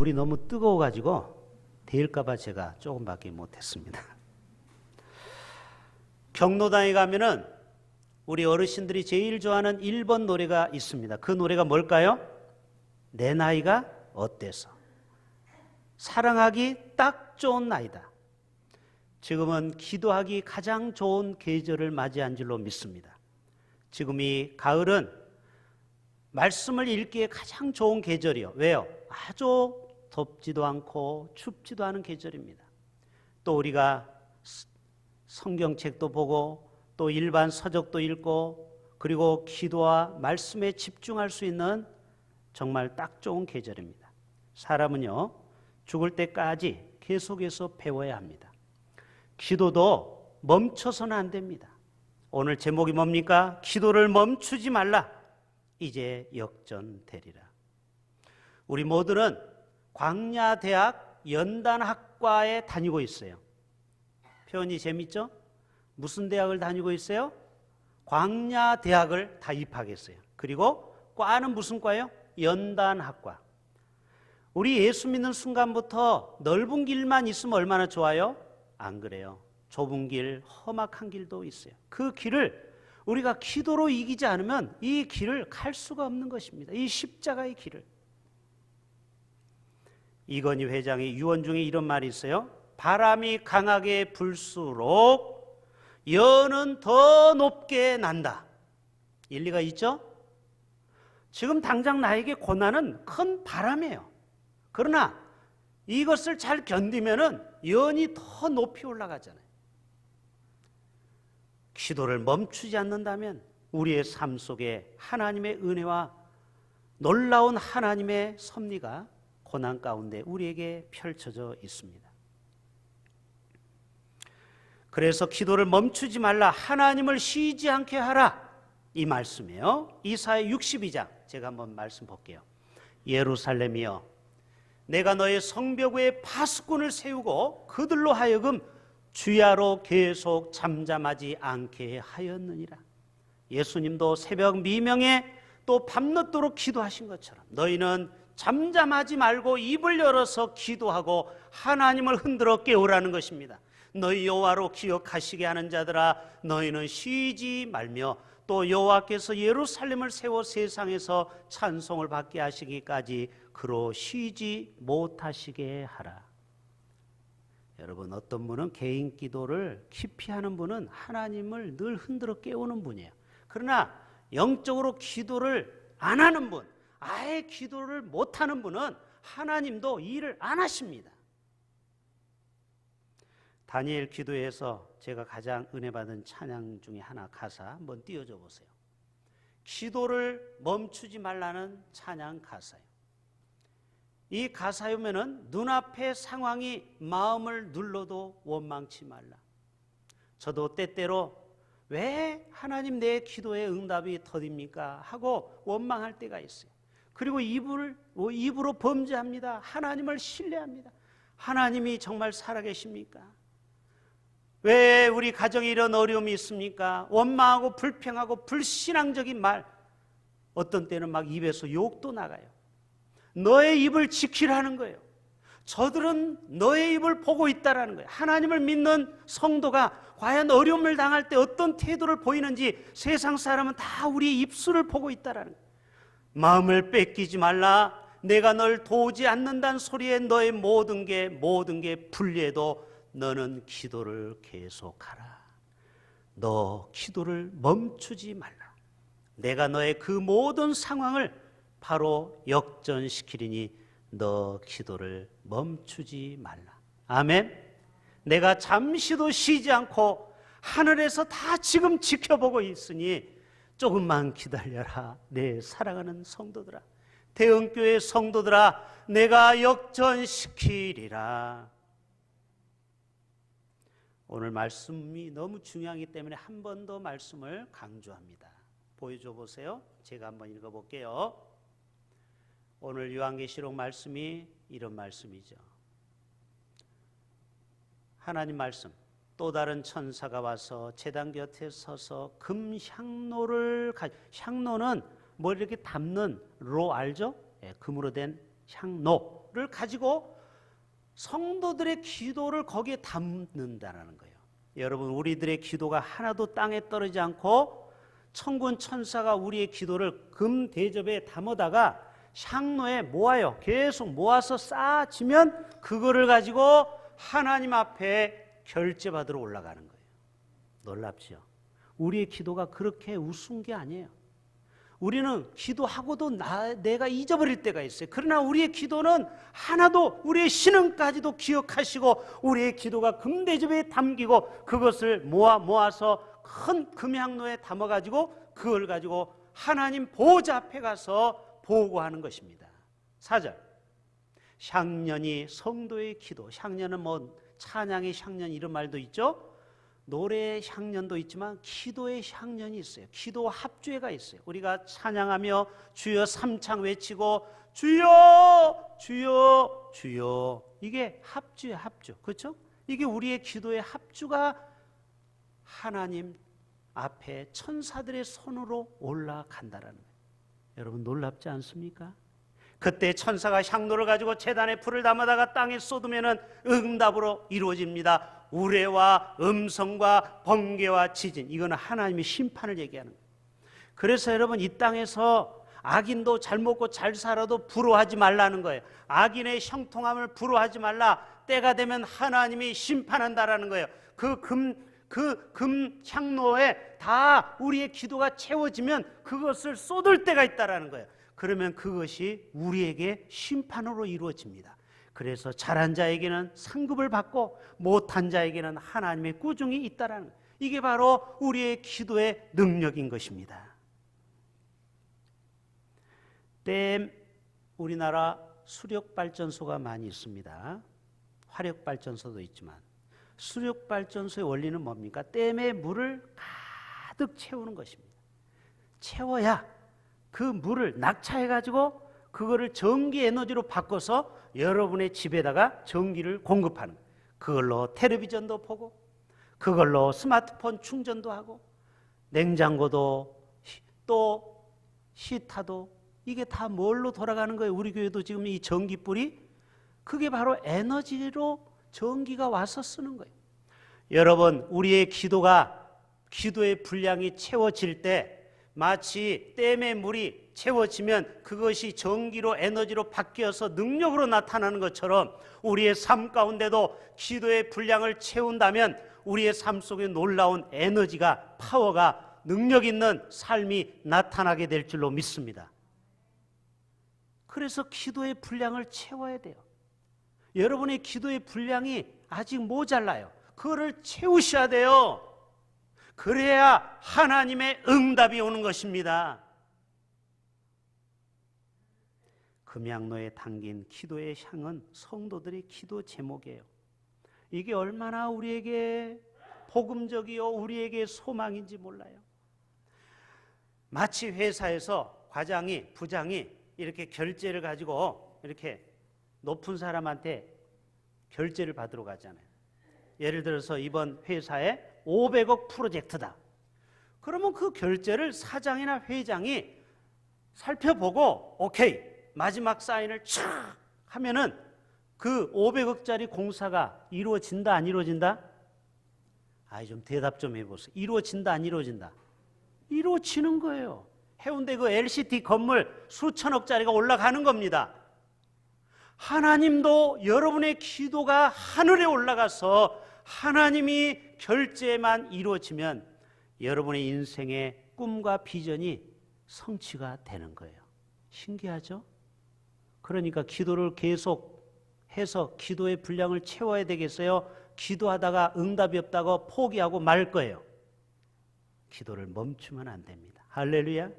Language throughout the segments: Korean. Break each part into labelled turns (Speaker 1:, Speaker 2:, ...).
Speaker 1: 불이 너무 뜨거워가지고 데일까봐 제가 조금밖에 못했습니다. 경로당에 가면은 우리 어르신들이 제일 좋아하는 1번 노래가 있습니다. 그 노래가 뭘까요? 내 나이가 어때서? 사랑하기 딱 좋은 나이다. 지금은 기도하기 가장 좋은 계절을 맞이한 줄로 믿습니다. 지금 이 가을은 말씀을 읽기에 가장 좋은 계절이요. 왜요? 아주 덥지도 않고 춥지도 않은 계절입니다. 또 우리가 성경책도 보고 또 일반 서적도 읽고 그리고 기도와 말씀에 집중할 수 있는 정말 딱 좋은 계절입니다. 사람은요, 죽을 때까지 계속해서 배워야 합니다. 기도도 멈춰서는 안 됩니다. 오늘 제목이 뭡니까? 기도를 멈추지 말라. 이제 역전되리라. 우리 모두는 광야대학 연단학과에 다니고 있어요. 표현이 재밌죠? 무슨 대학을 다니고 있어요? 광야대학을 다 입학했어요. 그리고 과는 무슨 과예요? 연단학과. 우리 예수 믿는 순간부터 넓은 길만 있으면 얼마나 좋아요? 안 그래요. 좁은 길, 험악한 길도 있어요. 그 길을 우리가 기도로 이기지 않으면 이 길을 갈 수가 없는 것입니다. 이 십자가의 길을. 이건희 회장이 유언 중에 이런 말이 있어요. 바람이 강하게 불수록 연은 더 높게 난다. 일리가 있죠? 지금 당장 나에게 고난은 큰 바람이에요. 그러나 이것을 잘 견디면은 연이 더 높이 올라가잖아요. 기도를 멈추지 않는다면 우리의 삶 속에 하나님의 은혜와 놀라운 하나님의 섭리가 고난 가운데 우리에게 펼쳐져 있습니다. 그래서 기도를 멈추지 말라, 하나님을 쉬지 않게 하라, 이 말씀이에요. 이사야 62장 제가 한번 말씀 볼게요. 예루살렘이여, 내가 너의 성벽 위에 파수꾼을 세우고 그들로 하여금 주야로 계속 잠잠하지 않게 하였느니라. 예수님도 새벽 미명에 또 밤늦도록 기도하신 것처럼 너희는 잠잠하지 말고 입을 열어서 기도하고 하나님을 흔들어 깨우라는 것입니다. 너희 여호와로 기억하시게 하는 자들아, 너희는 쉬지 말며 또 여호와께서 예루살렘을 세워 세상에서 찬송을 받게 하시기까지 그로 쉬지 못하시게 하라. 여러분, 어떤 분은 개인 기도를 깊이 하는 분은 하나님을 늘 흔들어 깨우는 분이에요. 그러나 영적으로 기도를 안 하는 분, 아예 기도를 못하는 분은 하나님도 일을 안 하십니다. 다니엘 기도에서 제가 가장 은혜 받은 찬양 중에 하나 가사 한번 띄워줘 보세요. 기도를 멈추지 말라는 찬양 가사예요. 이 가사유면은 눈앞의 상황이 마음을 눌러도 원망치 말라. 저도 때때로 왜 하나님 내 기도의 응답이 더딥니까 하고 원망할 때가 있어요. 그리고 입으로 범죄합니다. 하나님을 신뢰합니다. 하나님이 정말 살아계십니까? 왜 우리 가정에 이런 어려움이 있습니까? 원망하고 불평하고 불신앙적인 말, 어떤 때는 막 입에서 욕도 나가요. 너의 입을 지키라는 거예요. 저들은 너의 입을 보고 있다라는 거예요. 하나님을 믿는 성도가 과연 어려움을 당할 때 어떤 태도를 보이는지 세상 사람은 다 우리의 입술을 보고 있다라는 거예요. 마음을 뺏기지 말라. 내가 널 도우지 않는다는 소리에 너의 모든 게 불리해도 너는 기도를 계속하라. 너 기도를 멈추지 말라. 내가 너의 그 모든 상황을 바로 역전시키리니 너 기도를 멈추지 말라. 아멘. 내가 잠시도 쉬지 않고 하늘에서 다 지금 지켜보고 있으니 조금만 기다려라. 내 사랑하는 성도들아, 대흥교회 성도들아, 내가 역전시키리라. 오늘 말씀이 너무 중요하기 때문에 한 번 더 말씀을 강조합니다. 보여줘 보세요. 제가 한번 읽어볼게요. 오늘 요한계시록 말씀이 이런 말씀이죠. 하나님 말씀. 또 다른 천사가 와서 제단 곁에 서서 금향로를 향로는 뭐 이렇게 담는 로 알죠? 예, 금으로 된 향로. 기도를 가지고 성도들의 기도를 거기에 담는다는 거예요. 여러분, 우리들의 기도가 하나도 땅에 떨어지지 않고 천군 천사가 우리의 기도를 금 대접에 담아다가 향로에 모아요. 계속 모아서 쌓아지면 그거를 가지고 하나님 앞에 결제받으러 올라가는 거예요. 놀랍죠? 우리의 기도가 그렇게 우스운 게 아니에요. 우리는 기도하고도 내가 잊어버릴 때가 있어요. 그러나 우리의 기도는 하나도 우리의 신앙까지도 기억하시고 우리의 기도가 금대접에 담기고 그것을 모아서 큰 금향로에 담아가지고 그걸 가지고 하나님 보좌 앞에 가서 보고하는 것입니다. 4절, 향년이 성도의 기도. 향년은 뭐 찬양의 향년 이런 말도 있죠. 노래의 향년도 있지만 기도의 향년이 있어요. 기도 합주회가 있어요. 우리가 찬양하며 주여 삼창 외치고 주여 주여 주여, 이게 합주의 합주, 그렇죠? 이게 우리의 기도의 합주가 하나님 앞에 천사들의 손으로 올라간다라는 거예요. 여러분, 놀랍지 않습니까? 그때 천사가 향로를 가지고 제단에 불을 담아다가 땅에 쏟으면 응답으로 이루어집니다. 우레와 음성과 번개와 지진, 이거는 하나님의 심판을 얘기하는 거예요. 그래서 여러분, 이 땅에서 악인도 잘 먹고 잘 살아도 부러워하지 말라는 거예요. 악인의 형통함을 부러워하지 말라. 때가 되면 하나님이 심판한다라는 거예요. 그 금 향로에 다 우리의 기도가 채워지면 그것을 쏟을 때가 있다라는 거예요. 그러면 그것이 우리에게 심판으로 이루어집니다. 그래서 잘한 자에게는 상급을 받고 못한 자에게는 하나님의 꾸중이 있다라는 거예요. 이게 바로 우리의 기도의 능력인 것입니다. 댐, 우리나라 수력발전소가 많이 있습니다. 화력발전소도 있지만 수력발전소의 원리는 뭡니까? 댐에 물을 가득 채우는 것입니다. 채워야 그 물을 낙차해가지고 그거를 전기 에너지로 바꿔서 여러분의 집에다가 전기를 공급하는, 그걸로 텔레비전도 보고 그걸로 스마트폰 충전도 하고 냉장고도 또 히터도, 이게 다 뭘로 돌아가는 거예요? 우리 교회도 지금 이 전기불이 그게 바로 에너지로 전기가 와서 쓰는 거예요. 여러분, 우리의 기도의 분량이 채워질 때 마치 댐의 물이 채워지면 그것이 전기로 에너지로 바뀌어서 능력으로 나타나는 것처럼 우리의 삶 가운데도 기도의 분량을 채운다면 우리의 삶 속에 놀라운 에너지가, 파워가, 능력 있는 삶이 나타나게 될 줄로 믿습니다. 그래서 기도의 분량을 채워야 돼요. 여러분의 기도의 분량이 아직 모자라요. 그거를 채우셔야 돼요. 그래야 하나님의 응답이 오는 것입니다. 금향로에 담긴 기도의 향은 성도들의 기도 제목이에요. 이게 얼마나 우리에게 복음적이요, 우리에게 소망인지 몰라요. 마치 회사에서 부장이 이렇게 결제를 가지고 이렇게 높은 사람한테 결제를 받으러 가잖아요. 예를 들어서 이번 회사에 500억 프로젝트다. 그러면 그 결제를 사장이나 회장이 살펴보고 오케이, 마지막 사인을 촥 하면은 그 500억짜리 공사가 이루어진다, 안 이루어진다? 좀 대답 좀 해보세요. 이루어진다, 안 이루어진다? 이루어지는 거예요. 해운대 그 LCT 건물 수천억짜리가 올라가는 겁니다. 하나님도 여러분의 기도가 하늘에 올라가서 하나님이 결제만 이루어지면 여러분의 인생의 꿈과 비전이 성취가 되는 거예요. 신기하죠? 그러니까 기도를 계속해서 기도의 분량을 채워야 되겠어요? 기도하다가 응답이 없다고 포기하고 말 거예요. 기도를 멈추면 안 됩니다. 할렐루야.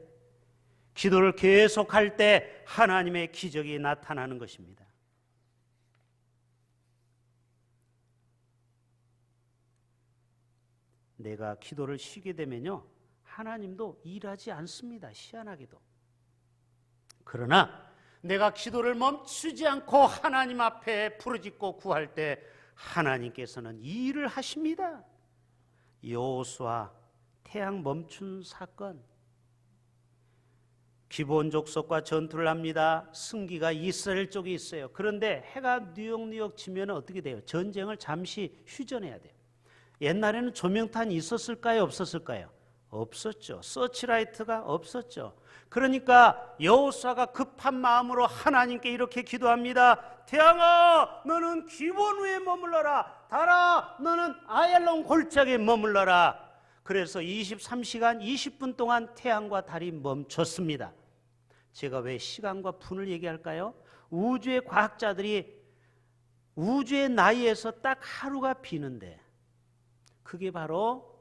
Speaker 1: 기도를 계속할 때 하나님의 기적이 나타나는 것입니다. 내가 기도를 쉬게 되면요, 하나님도 일하지 않습니다. 희한하게도. 그러나 내가 기도를 멈추지 않고 하나님 앞에 부르짖고 구할 때 하나님께서는 일을 하십니다. 여호수아 태양 멈춘 사건, 기브온 족속과 전투를 합니다. 승기가 이스라엘 쪽에 있어요. 그런데 해가 뉴욕 지면 어떻게 돼요? 전쟁을 잠시 휴전해야 돼요. 옛날에는 조명탄이 있었을까요? 없었을까요? 없었죠. 서치라이트가 없었죠. 그러니까 여호수아가 급한 마음으로 하나님께 이렇게 기도합니다. 태양아, 너는 기브온 위에 머물러라. 달아, 너는 아얄론 골짜기에 머물러라. 그래서 23시간 20분 동안 태양과 달이 멈췄습니다. 제가 왜 시간과 분을 얘기할까요? 우주의 과학자들이 우주의 나이에서 딱 하루가 비는데 그게 바로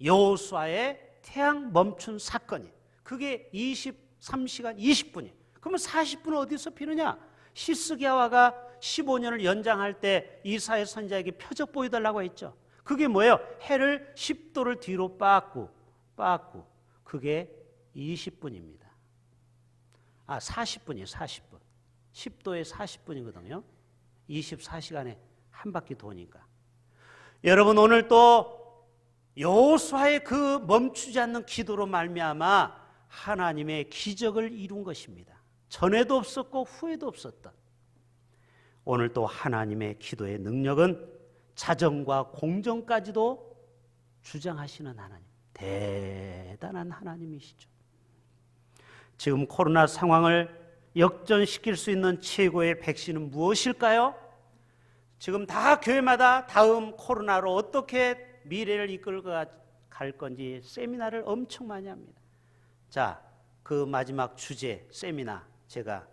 Speaker 1: 여호수아의 태양 멈춘 사건이에요. 그게 23시간 20분이에요. 그러면 40분은 어디서 비느냐? 히스기야가 15년을 연장할 때 이사야 선지자에게 표적 보여달라고 했죠. 그게 뭐예요? 해를 10도를 뒤로 빠꾸 그게 20분입니다. 40분이에요. 40분. 10도에 40분이거든요. 24시간에 한 바퀴 도니까. 여러분, 오늘 또 여호수아의 그 멈추지 않는 기도로 말미암아 하나님의 기적을 이룬 것입니다. 전에도 없었고 후에도 없었던. 오늘 또 하나님의 기도의 능력은 자정과 공정까지도 주장하시는 하나님, 대단한 하나님이시죠. 지금 코로나 상황을 역전시킬 수 있는 최고의 백신은 무엇일까요? 지금 다 교회마다 다음 코로나로 어떻게 미래를 이끌고 갈 건지 세미나를 엄청 많이 합니다. 자, 그 마지막 주제 세미나 제가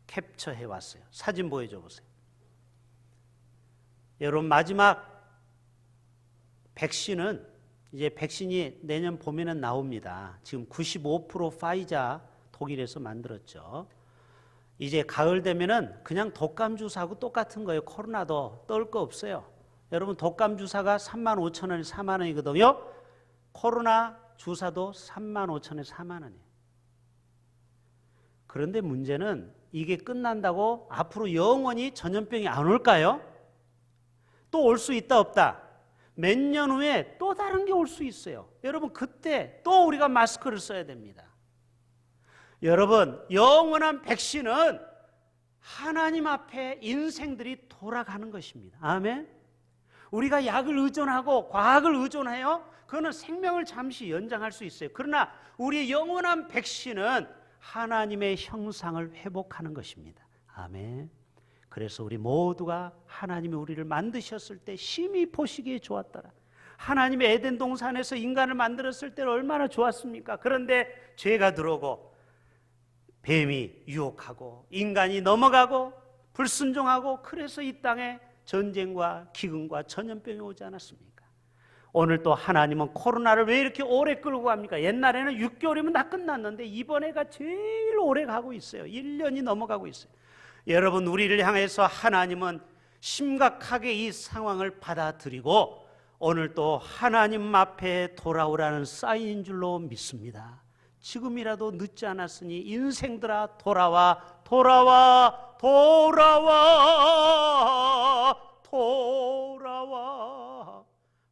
Speaker 1: 캡처해 왔어요. 사진 보여줘 보세요. 여러분, 마지막 백신은 이제 백신이 내년 봄에는 나옵니다. 지금 95% 파이자 독일에서 만들었죠. 이제 가을 되면은 그냥 독감 주사하고 똑같은 거예요. 코로나도 떨 거 없어요. 여러분, 독감 주사가 35,000원에 4만 원이거든요. 코로나 주사도 35,000원에 4만 원이에요. 그런데 문제는 이게 끝난다고 앞으로 영원히 전염병이 안 올까요? 또 올 수 있다 없다? 몇 년 후에 또 다른 게 올 수 있어요. 여러분, 그때 또 우리가 마스크를 써야 됩니다. 여러분, 영원한 백신은 하나님 앞에 인생들이 돌아가는 것입니다. 아멘. 우리가 약을 의존하고 과학을 의존해요. 그거는 생명을 잠시 연장할 수 있어요. 그러나 우리의 영원한 백신은 하나님의 형상을 회복하는 것입니다. 아멘. 그래서 우리 모두가 하나님이 우리를 만드셨을 때 심히 보시기에 좋았더라. 하나님의 에덴 동산에서 인간을 만들었을 때는 얼마나 좋았습니까? 그런데 죄가 들어오고 뱀이 유혹하고 인간이 넘어가고 불순종하고, 그래서 이 땅에 전쟁과 기근과 전염병이 오지 않았습니까? 오늘 또 하나님은 코로나를 왜 이렇게 오래 끌고 갑니까? 옛날에는 6개월이면 다 끝났는데 이번에가 제일 오래 가고 있어요. 1년이 넘어가고 있어요. 여러분, 우리를 향해서 하나님은 심각하게 이 상황을 받아들이고 오늘 또 하나님 앞에 돌아오라는 사인인 줄로 믿습니다. 지금이라도 늦지 않았으니 인생들아 돌아와, 돌아와, 돌아와, 돌아와.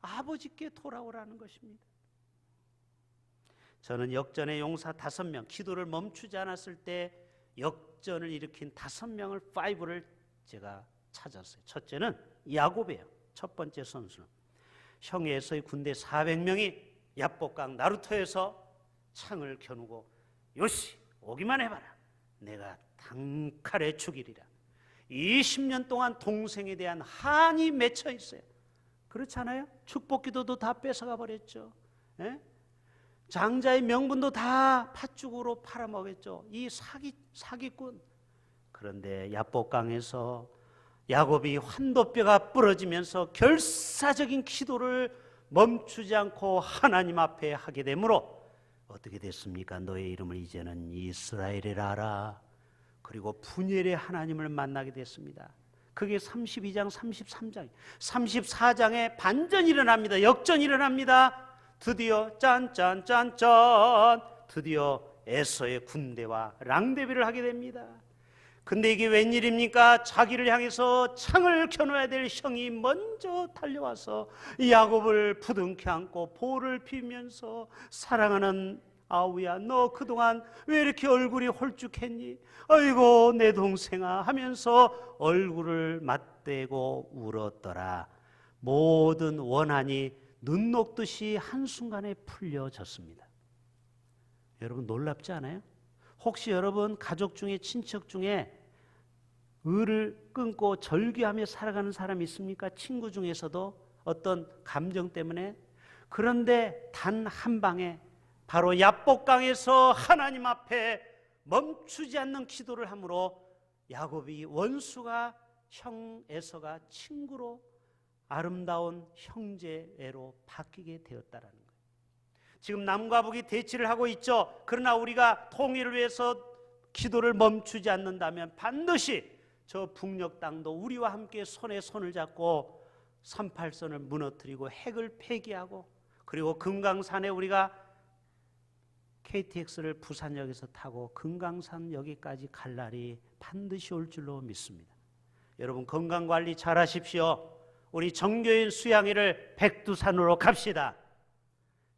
Speaker 1: 아버지께 돌아오라는 것입니다. 저는 역전의 용사 5명, 기도를 멈추지 않았을 때 역전을 일으킨 5명을 5를 제가 찾았어요. 첫째는 야곱이에요. 첫 번째 선수는 형 에서의 군대 400명이 야복강 나루터에서 창을 겨누고 요시 오기만 해봐라, 내가 단칼에 죽이리라. 20년 동안 동생에 대한 한이 맺혀 있어요. 그렇지 않아요? 축복기도도 다 뺏어가 버렸죠. 예? 장자의 명분도 다 팥죽으로 팔아먹었죠. 이 사기꾼. 그런데 야복강에서 야곱이 환도뼈가 부러지면서 결사적인 기도를 멈추지 않고 하나님 앞에 하게 되므로 어떻게 됐습니까? 너의 이름을 이제는 이스라엘이라 하라. 그리고 분열의 하나님을 만나게 됐습니다. 그게 32장, 33장, 34장에 반전이 일어납니다. 역전이 일어납니다. 드디어 짠짠짠짠, 드디어 에서의 군대와 랑데비를 하게 됩니다. 근데 이게 웬일입니까? 자기를 향해서 창을 겨누어야 될 형이 먼저 달려와서 야곱을 부둥켜 안고 볼을 피면서 사랑하는 아우야, 너 그동안 왜 이렇게 얼굴이 홀쭉했니? 아이고 내 동생아 하면서 얼굴을 맞대고 울었더라. 모든 원한이 눈 녹듯이 한순간에 풀려졌습니다. 여러분 놀랍지 않아요? 혹시 여러분 가족 중에, 친척 중에 의를 끊고 절규하며 살아가는 사람이 있습니까? 친구 중에서도 어떤 감정 때문에. 그런데 단 한 방에 바로 야복강에서 하나님 앞에 멈추지 않는 기도를 함으로 야곱이 원수가 형 에서가 친구로 아름다운 형제애로 바뀌게 되었다라는 거예요. 지금 남과 북이 대치를 하고 있죠. 그러나 우리가 통일을 위해서 기도를 멈추지 않는다면 반드시 저 북녘 땅도 우리와 함께 손에 손을 잡고 38선을 무너뜨리고 핵을 폐기하고, 그리고 금강산에 우리가 KTX를 부산역에서 타고 금강산 여기까지 갈 날이 반드시 올 줄로 믿습니다. 여러분 건강관리 잘 하십시오. 우리 정교인 수양회를 백두산으로 갑시다.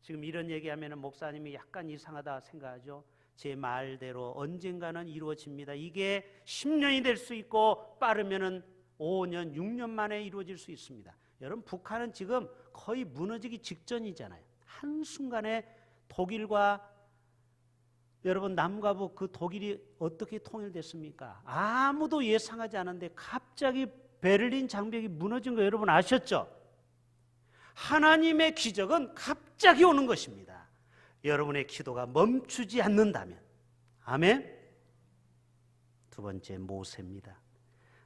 Speaker 1: 지금 이런 얘기하면 목사님이 약간 이상하다 생각하죠. 제 말대로 언젠가는 이루어집니다. 이게 10년이 될 수 있고 빠르면은 5년, 6년 만에 이루어질 수 있습니다. 여러분 북한은 지금 거의 무너지기 직전이잖아요. 한순간에 독일과 여러분 남과 북 그 독일이 어떻게 통일됐습니까? 아무도 예상하지 않았는데 갑자기 베를린 장벽이 무너진 거 여러분 아셨죠? 하나님의 기적은 갑자기 오는 것입니다. 여러분의 기도가 멈추지 않는다면. 아멘. 두 번째 모세입니다.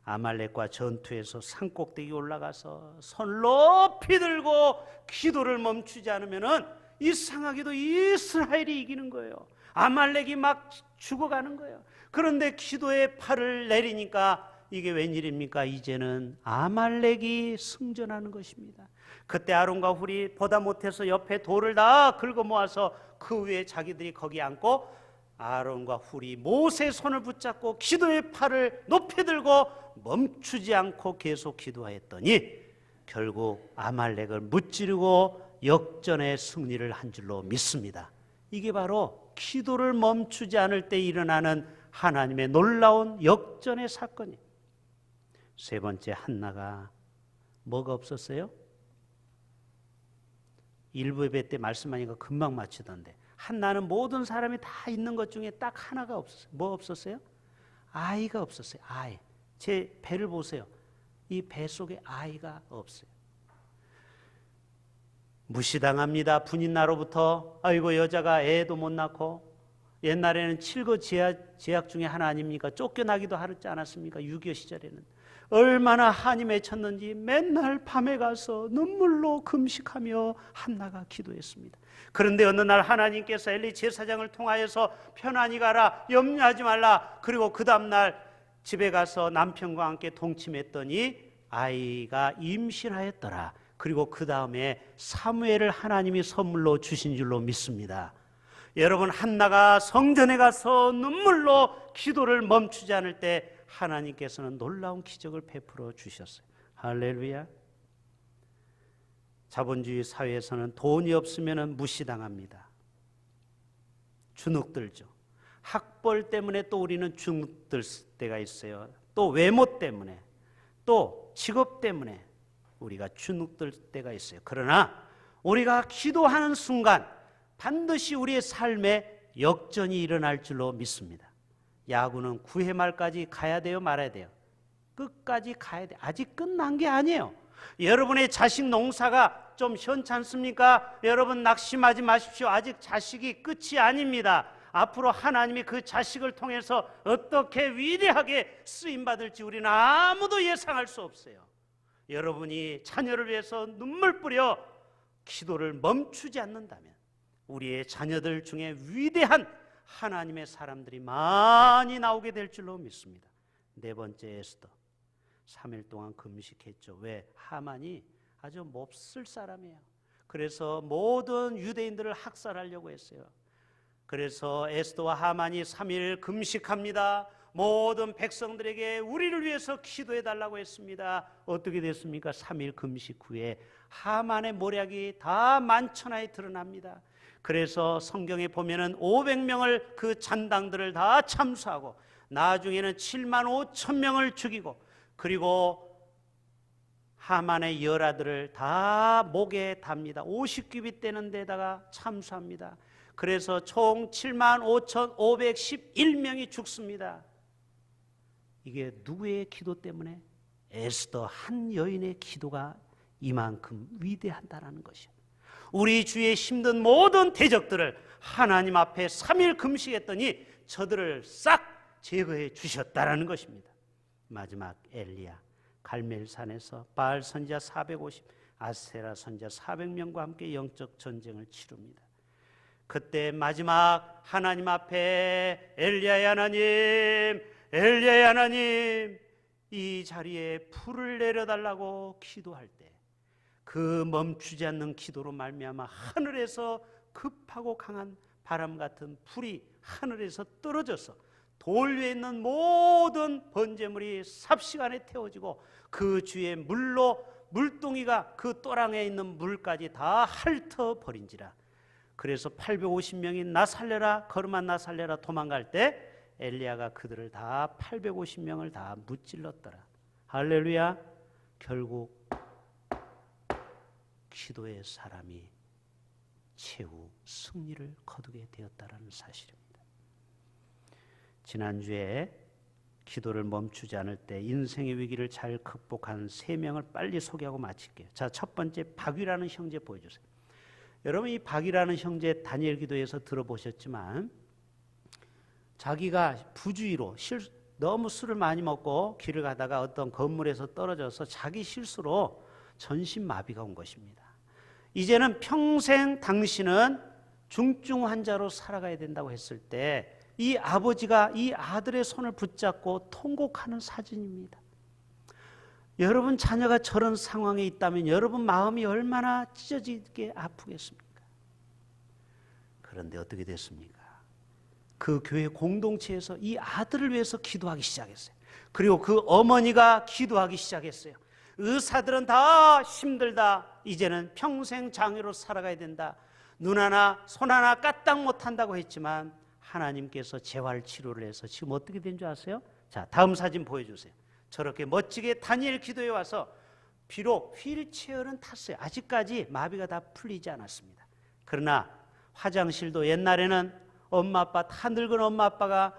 Speaker 1: 아말렉과 전투에서 산꼭대기 올라가서 손 높이 들고 기도를 멈추지 않으면은 이상하게도 이스라엘이 이기는 거예요. 아말렉이 막 죽어가는 거예요. 그런데 기도의 팔을 내리니까 이게 웬일입니까? 이제는 아말렉이 승전하는 것입니다. 그때 아론과 훌이 보다 못해서 옆에 돌을 다 긁어 모아서 그 위에 자기들이 거기 앉고, 아론과 훌이 모세의 손을 붙잡고 기도의 팔을 높이 들고 멈추지 않고 계속 기도하였더니 결국 아말렉을 무찌르고 역전의 승리를 한 줄로 믿습니다. 이게 바로 기도를 멈추지 않을 때 일어나는 하나님의 놀라운 역전의 사건이에요. 세 번째, 한나가 뭐가 없었어요? 일부 예배 때 말씀하니까 금방 맞추던데, 한나는 모든 사람이 다 있는 것 중에 딱 하나가 없었어요. 뭐 없었어요? 아이가 없었어요. 아이. 제 배를 보세요. 이 배 속에 아이가 없어요. 무시당합니다. 분인 나로부터. 아이고 여자가 애도 못 낳고. 옛날에는 7거 제약 중에 하나 아닙니까? 쫓겨나기도 하지 않았습니까? 6.25 시절에는. 얼마나 한이 맺혔는지 맨날 밤에 가서 눈물로 금식하며 한나가 기도했습니다. 그런데 어느 날 하나님께서 엘리 제사장을 통하여서 편안히 가라, 염려하지 말라. 그리고 그 다음날 집에 가서 남편과 함께 동침했더니 아이가 임신하였더라. 그리고 그 다음에 사무엘을 하나님이 선물로 주신 줄로 믿습니다. 여러분 한나가 성전에 가서 눈물로 기도를 멈추지 않을 때 하나님께서는 놀라운 기적을 베풀어 주셨어요. 할렐루야. 자본주의 사회에서는 돈이 없으면 무시당합니다. 주눅들죠. 학벌 때문에 또 우리는 주눅들 때가 있어요. 또 외모 때문에, 또 직업 때문에 우리가 주눅들 때가 있어요. 그러나 우리가 기도하는 순간 반드시 우리의 삶에 역전이 일어날 줄로 믿습니다. 야구는 9회 말까지 가야 돼요, 말아야 돼요? 끝까지 가야 돼요. 아직 끝난 게 아니에요. 여러분의 자식 농사가 좀 현찮습니까? 여러분 낙심하지 마십시오. 아직 자식이 끝이 아닙니다. 앞으로 하나님이 그 자식을 통해서 어떻게 위대하게 쓰임받을지 우리는 아무도 예상할 수 없어요. 여러분이 자녀를 위해서 눈물 뿌려 기도를 멈추지 않는다면 우리의 자녀들 중에 위대한 하나님의 사람들이 많이 나오게 될 줄로 믿습니다. 네 번째, 에스더 3일 동안 금식했죠. 왜? 하만이 아주 몹쓸 사람이에요. 그래서 모든 유대인들을 학살하려고 했어요. 그래서 에스더와 하만이 3일 금식합니다. 모든 백성들에게 우리를 위해서 기도해달라고 했습니다. 어떻게 됐습니까? 3일 금식 후에 하만의 모략이 다 만천하에 드러납니다. 그래서 성경에 보면은 500명을 그 잔당들을 다 참수하고 나중에는 7만 5천 명을 죽이고 그리고 하만의 열아들을 다 목에 답니다. 50규빗 되는 데다가 참수합니다. 그래서 총 7만 5,511명이 죽습니다. 이게 누구의 기도 때문에? 에스더 한 여인의 기도가 이만큼 위대하다는 것이에요. 우리 주위에 힘든 모든 대적들을 하나님 앞에 3일 금식했더니 저들을 싹 제거해 주셨다라는 것입니다. 마지막 엘리야 갈멜산에서 바알 선지자 450, 아세라 선지자 400명과 함께 영적 전쟁을 치릅니다. 그때 마지막 하나님 앞에 엘리야의 하나님, 엘리야의 하나님, 이 자리에 불을 내려달라고 기도할 때 그 멈추지 않는 기도로 말미암아 하늘에서 급하고 강한 바람 같은 불이 하늘에서 떨어져서 돌 위에 있는 모든 번제물이 삽시간에 태워지고 그 주위에 물동이가 그 또랑에 있는 물까지 다 핥아버린지라. 그래서 850명이 나 살려라, 거룩한 나 살려라 도망갈 때 엘리야가 그들을 다 850명을 다 무찔렀더라. 할렐루야. 결국 기도의 사람이 최후 승리를 거두게 되었다라는 사실입니다. 지난주에 기도를 멈추지 않을 때 인생의 위기를 잘 극복한 3명을 빨리 소개하고 마칠게요. 자, 첫 번째 박위라는 형제 보여주세요. 여러분 이 박위라는 형제 다니엘 기도에서 들어보셨지만 자기가 부주의로 너무 술을 많이 먹고 길을 가다가 어떤 건물에서 떨어져서 자기 실수로 전신마비가 온 것입니다. 이제는 평생 당신은 중증 환자로 살아가야 된다고 했을 때 이 아버지가 이 아들의 손을 붙잡고 통곡하는 사진입니다. 여러분 자녀가 저런 상황에 있다면 여러분 마음이 얼마나 찢어지게 아프겠습니까? 그런데 어떻게 됐습니까? 그 교회 공동체에서 이 아들을 위해서 기도하기 시작했어요. 그리고 그 어머니가 기도하기 시작했어요. 의사들은 다 힘들다. 이제는 평생 장애로 살아가야 된다. 눈 하나 손 하나 까딱 못한다고 했지만 하나님께서 재활치료를 해서 지금 어떻게 된 줄 아세요? 자, 다음 사진 보여주세요. 저렇게 멋지게 다니엘 기도에 와서 비록 휠체어는 탔어요. 아직까지 마비가 다 풀리지 않았습니다. 그러나 화장실도 옛날에는 엄마 아빠 다 늙은 엄마 아빠가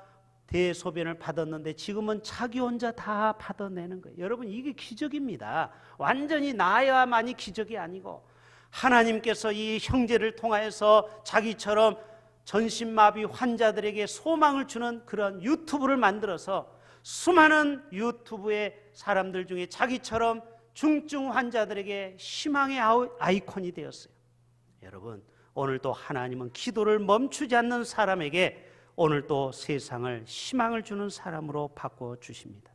Speaker 1: 대소변을 받았는데 지금은 자기 혼자 다 받아내는 거예요. 여러분 이게 기적입니다. 완전히 나야만이 기적이 아니고 하나님께서 이 형제를 통하여서 자기처럼 전신마비 환자들에게 소망을 주는 그런 유튜브를 만들어서 수많은 유튜브의 사람들 중에 자기처럼 중증 환자들에게 희망의 아이콘이 되었어요. 여러분 오늘 또 하나님은 기도를 멈추지 않는 사람에게 오늘 또 세상을 희망을 주는 사람으로 바꿔주십니다.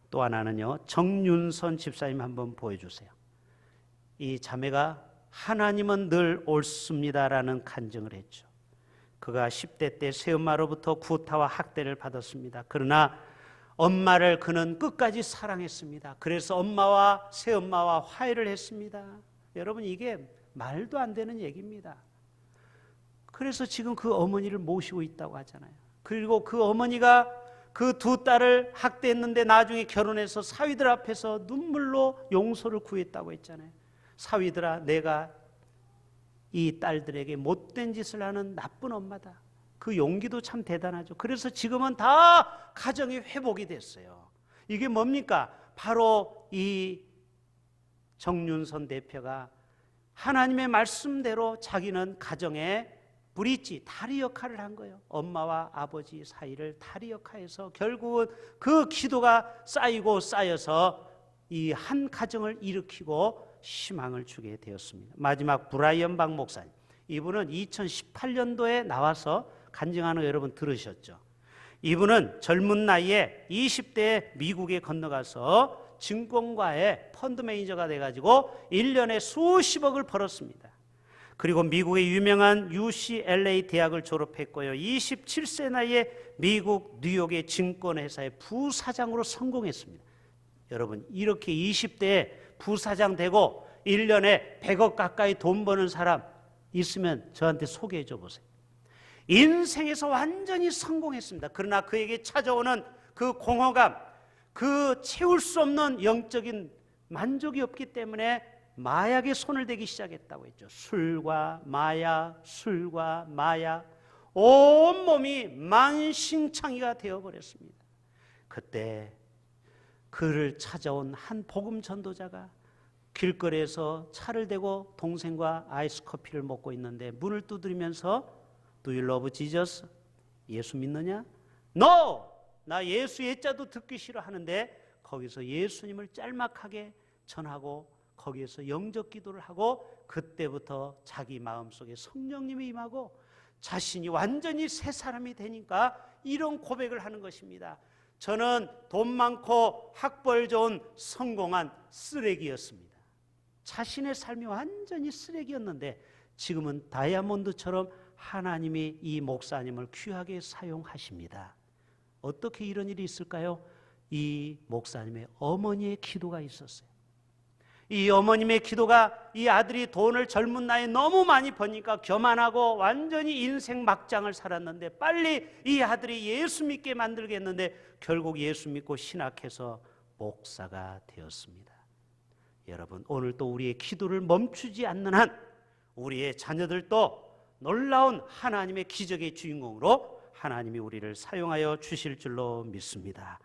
Speaker 1: 또 하나는요, 정윤선 집사님 한번 보여주세요. 이 자매가 하나님은 늘 옳습니다라는 간증을 했죠. 그가 10대 때 새엄마로부터 구타와 학대를 받았습니다. 그러나 엄마를 그는 끝까지 사랑했습니다. 그래서 엄마와 새엄마와 화해를 했습니다. 여러분 이게 말도 안 되는 얘기입니다. 그래서 지금 그 어머니를 모시고 있다고 하잖아요. 그리고 그 어머니가 그 두 딸을 학대했는데 나중에 결혼해서 사위들 앞에서 눈물로 용서를 구했다고 했잖아요. 사위들아, 내가 이 딸들에게 못된 짓을 하는 나쁜 엄마다. 그 용기도 참 대단하죠. 그래서 지금은 다 가정이 회복이 됐어요. 이게 뭡니까? 바로 이 정윤선 대표가 하나님의 말씀대로 자기는 가정에 브릿지, 다리 역할을 한 거예요. 엄마와 아버지 사이를 다리 역할해서 결국은 그 기도가 쌓이고 쌓여서 이 한 가정을 일으키고 희망을 주게 되었습니다. 마지막 브라이언 박 목사님, 이분은 2018년도에 나와서 간증하는 거 여러분 들으셨죠? 이분은 젊은 나이에 20대에 미국에 건너가서 증권가의 펀드 매니저가 돼가지고 1년에 수십억을 벌었습니다. 그리고 미국의 유명한 UCLA 대학을 졸업했고요. 27세 나이에 미국 뉴욕의 증권회사의 부사장으로 성공했습니다. 여러분 이렇게 20대에 부사장 되고 1년에 100억 가까이 돈 버는 사람 있으면 저한테 소개해 줘 보세요. 인생에서 완전히 성공했습니다. 그러나 그에게 찾아오는 그 공허감, 그 채울 수 없는 영적인 만족이 없기 때문에 마약에 손을 대기 시작했다고 했죠. 술과 마약, 술과 마약, 온몸이 만신창이가 되어버렸습니다. 그때 그를 찾아온 한 복음 전도자가 길거리에서 차를 대고 동생과 아이스 커피를 먹고 있는데 문을 두드리면서 Do you love Jesus? 예수 믿느냐? No! 나 예수 예자도 듣기 싫어하는데 거기서 예수님을 짤막하게 전하고 거기에서 영적 기도를 하고 그때부터 자기 마음속에 성령님이 임하고 자신이 완전히 새 사람이 되니까 이런 고백을 하는 것입니다. 저는 돈 많고 학벌 좋은 성공한 쓰레기였습니다. 자신의 삶이 완전히 쓰레기였는데 지금은 다이아몬드처럼 하나님이 이 목사님을 귀하게 사용하십니다. 어떻게 이런 일이 있을까요? 이 목사님의 어머니의 기도가 있었어요. 이 어머님의 기도가 이 아들이 돈을 젊은 나이에 너무 많이 버니까 교만하고 완전히 인생 막장을 살았는데 빨리 이 아들이 예수 믿게 만들겠는데 결국 예수 믿고 신학해서 목사가 되었습니다. 여러분, 오늘 또 우리의 기도를 멈추지 않는 한 우리의 자녀들도 놀라운 하나님의 기적의 주인공으로 하나님이 우리를 사용하여 주실 줄로 믿습니다.